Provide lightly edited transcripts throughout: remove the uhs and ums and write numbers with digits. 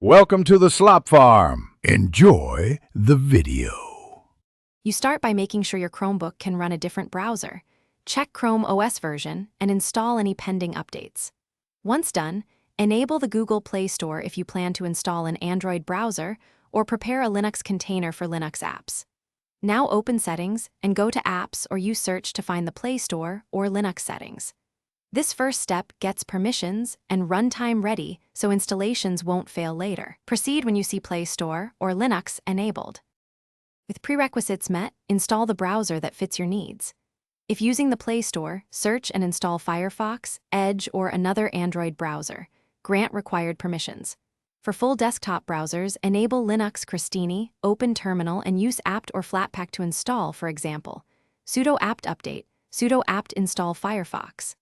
Welcome to the Slop Farm. Enjoy the video. You start by making sure your Chromebook can run a different browser. Check Chrome OS version and install any pending updates. Once done, enable the Google Play Store if you plan to install an Android browser or prepare a Linux container for Linux apps. Now open Settings and go to Apps or use Search to find the Play Store or Linux settings. This first step gets permissions and runtime ready so installations won't fail later. Proceed when you see Play Store or Linux enabled. With prerequisites met, install the browser that fits your needs. If using the Play Store, search and install Firefox, Edge, or another Android browser. Grant required permissions. For full desktop browsers, enable Linux Crostini, Open Terminal, and use apt or Flatpak to install, for example. Sudo apt update, sudo apt install Firefox.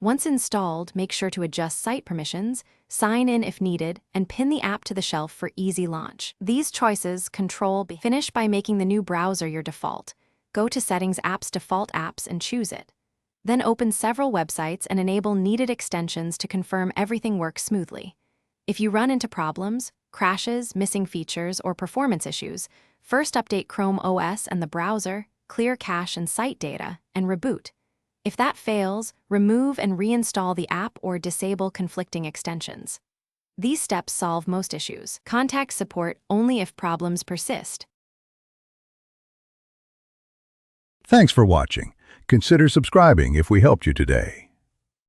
Once installed, make sure to adjust site permissions, sign in if needed, and pin the app to the shelf for easy launch. These choices finish by making the new browser your default. Go to Settings Apps Default Apps and choose it. Then open several websites and enable needed extensions to confirm everything works smoothly. If you run into problems, crashes, missing features, or performance issues, first update Chrome OS and the browser, clear cache and site data, and reboot. If that fails, remove and reinstall the app or disable conflicting extensions. These steps solve most issues. Contact support only if problems persist. Thanks for watching. Consider subscribing if we helped you today.